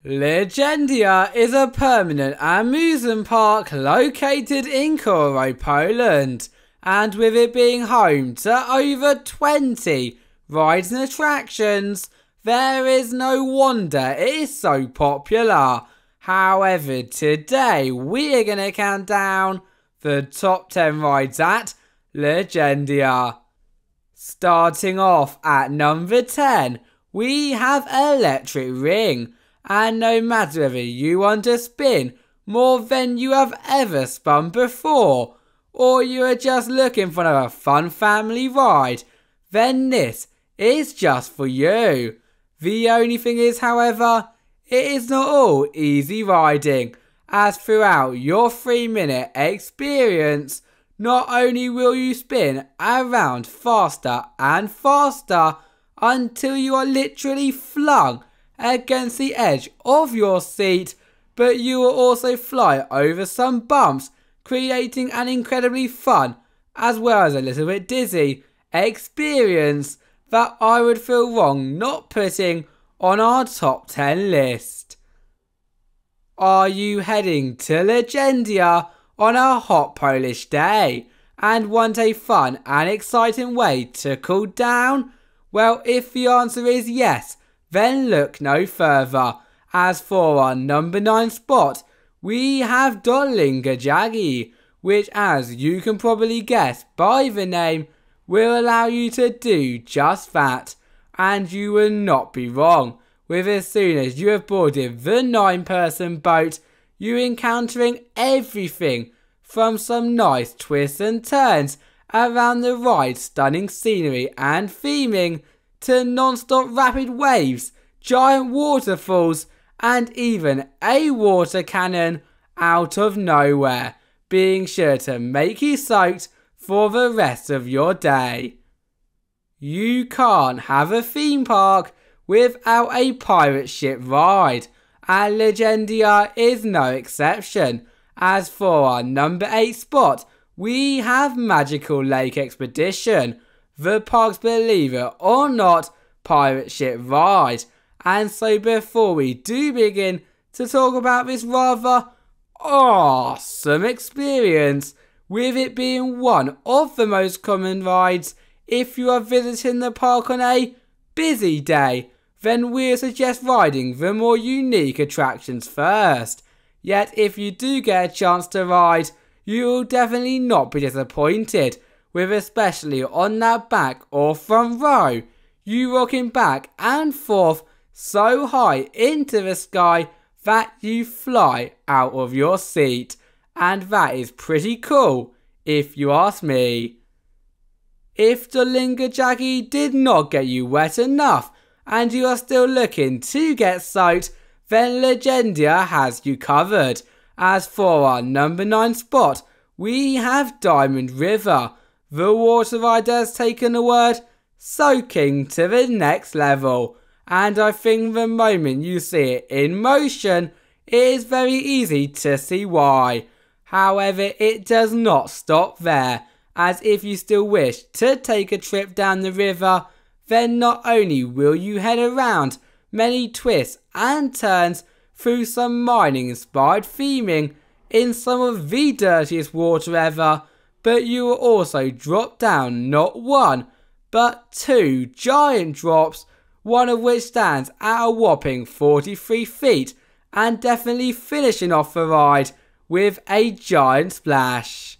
Legendia is a permanent amusement park located in Chorzów, Poland, and with it being home to over 20 rides and attractions, there is no wonder it is so popular. However, today we are going to count down the top 10 rides at Legendia. Starting off at number 10, we have Electric Ring. And no matter whether you want to spin more than you have ever spun before, or you are just looking for a fun family ride, then this is just for you. The only thing is, however, it is not all easy riding, as throughout your 3-minute experience, not only will you spin around faster and faster until you are literally flung against the edge of your seat, but you will also fly over some bumps, creating an incredibly fun, as well as a little bit dizzy, experience that I would feel wrong not putting on our top 10 list. Are you heading to Legendia on a hot Polish day and want a fun and exciting way to cool down? Well, if the answer is yes, then look no further, as for our number 9 spot, we have Dolina Jagi, which, as you can probably guess by the name, will allow you to do just that. And you will not be wrong, with as soon as you have boarded the 9-person boat, you're encountering everything from some nice twists and turns around the ride's stunning scenery and theming, to non-stop rapid waves, giant waterfalls, and even a water cannon out of nowhere, being sure to make you soaked for the rest of your day. You can't have a theme park without a pirate ship ride, and Legendia is no exception. As for our number 8 spot, we have Magical Lake Expedition, the park's, believe it or not, pirate ship ride. And so before we do begin to talk about this rather awesome experience, with it being one of the most common rides if you are visiting the park on a busy day, then we suggest riding the more unique attractions first. Yet if you do get a chance to ride, you will definitely not be disappointed, with especially on that back or front row, you rocking back and forth so high into the sky that you fly out of your seat, and that is pretty cool if you ask me. If Dolina Jagi did not get you wet enough and you are still looking to get soaked, then Legendia has you covered. As for our number 9 spot, we have Diamond River. The water ride has taken the word soaking to the next level, and I think the moment you see it in motion, it is very easy to see why. However, it does not stop there, as if you still wish to take a trip down the river, then not only will you head around many twists and turns through some mining inspired theming in some of the dirtiest water ever, but you will also drop down not one, but 2 giant drops, one of which stands at a whopping 43 feet, and definitely finishing off the ride with a giant splash.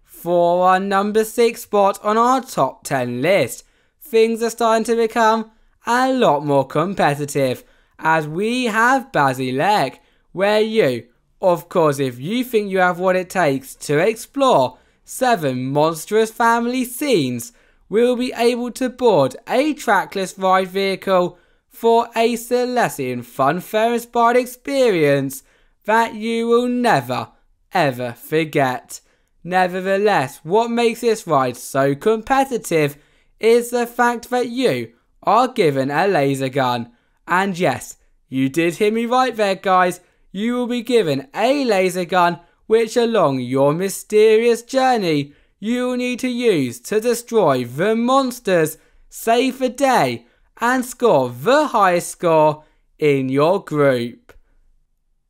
For our number 6 spot on our top 10 list, things are starting to become a lot more competitive, as we have Bazyliszek, where you, of course, if you think you have what it takes to explore 7 monstrous family scenes, will be able to board a trackless ride vehicle for a Celestian funfair inspired experience that you will never ever forget. Nevertheless, what makes this ride so competitive is the fact that you are given a laser gun. And yes, you did hear me right there, guys. You will be given a laser gun, which along your mysterious journey you will need to use to destroy the monsters, save the day, and score the highest score in your group.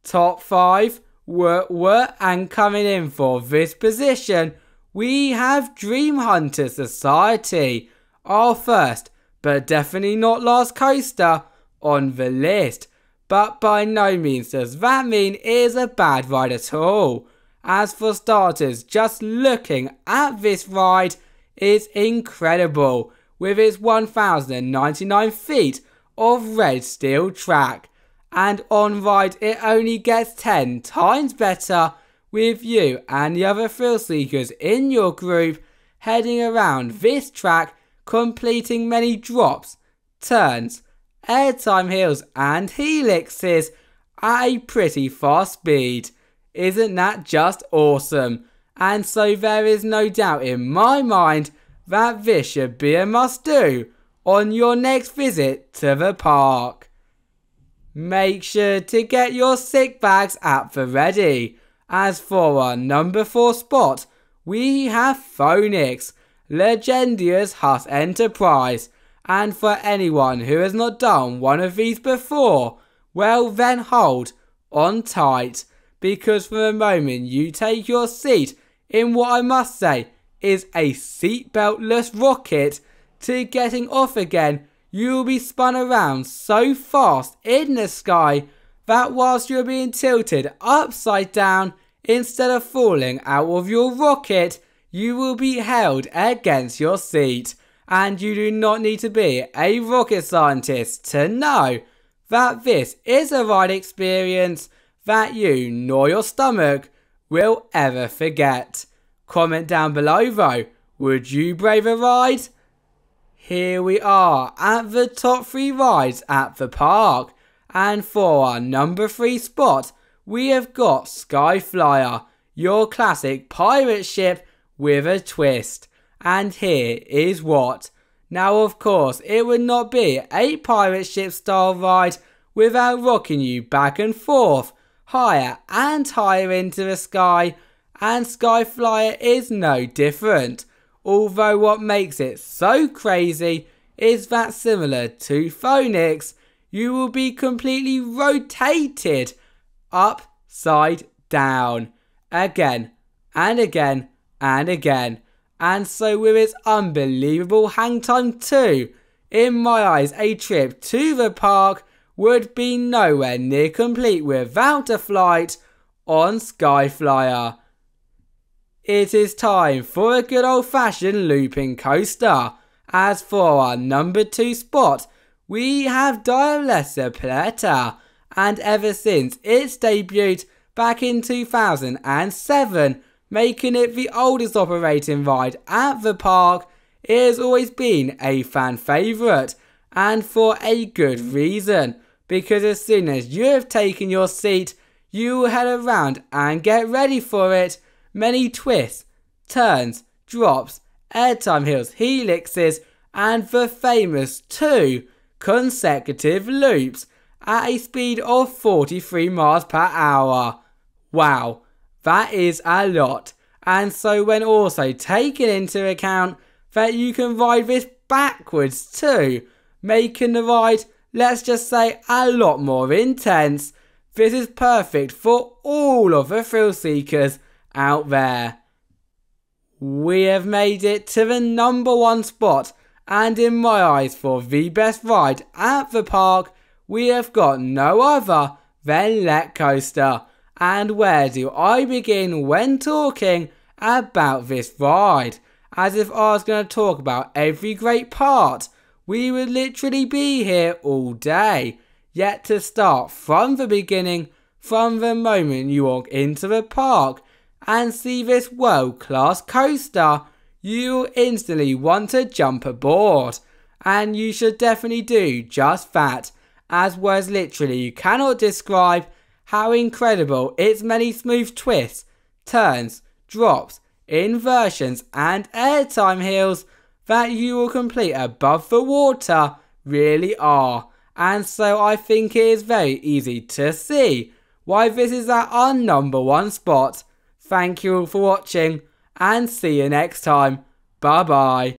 Top 5 were and coming in for this position, we have Dream Hunter Society, our first but definitely not last coaster on the list. But by no means does that mean it is a bad ride at all. As for starters, just looking at this ride is incredible, with its 1099 feet of red steel track. And on ride it only gets 10 times better, with you and the other thrill seekers in your group heading around this track, completing many drops, turns, airtime hills and helixes at a pretty fast speed. Isn't that just awesome? And so there is no doubt in my mind that this should be a must do on your next visit to the park. Make sure to get your sick bags at the ready. As for our number 4 spot, we have Phoenix, Legendia's hut enterprise. And for anyone who has not done one of these before, well then hold on tight, because from the moment you take your seat in what I must say is a seatbeltless rocket to getting off again, you will be spun around so fast in the sky that whilst you're being tilted upside down, instead of falling out of your rocket, you will be held against your seat. And you do not need to be a rocket scientist to know that this is a ride experience that you nor your stomach will ever forget. Comment down below though, would you brave a ride? Here we are at the top 3 rides at the park, and for our number 3 spot we have got Skyflyer, your classic pirate ship with a twist. And here is what. Now of course it would not be a pirate ship style ride without rocking you back and forth, higher and higher into the sky, and Skyflyer is no different. Although what makes it so crazy is that similar to Phoenix, you will be completely rotated upside down again and again and again. And so with its unbelievable hang time too, in my eyes a trip to the park would be nowhere near complete without a flight on Skyflyer. It is time for a good old fashioned looping coaster. As for our number 2 spot, we have Diabelska Pętla, and ever since its debut back in 2007, making it the oldest operating ride at the park, it has always been a fan favourite, and for a good reason, because as soon as you have taken your seat, you will head around and get ready for it. Many twists, turns, drops, airtime hills, helixes, and the famous 2 consecutive loops at a speed of 43 miles per hour. Wow. That is a lot, and so when also taking into account that you can ride this backwards too, making the ride, let's just say, a lot more intense, this is perfect for all of the thrill seekers out there. We have made it to the number 1 spot, and in my eyes for the best ride at the park, we have got no other than Lech Coaster. And where do I begin when talking about this ride? As if I was going to talk about every great part, we would literally be here all day. Yet to start from the beginning, from the moment you walk into the park and see this world-class coaster, you will instantly want to jump aboard. And you should definitely do just that, as words literally cannot describe how incredible its many smooth twists, turns, drops, inversions and airtime hills that you will complete above the water really are. And so I think it is very easy to see why this is at our number 1 spot. Thank you all for watching and see you next time. Bye bye.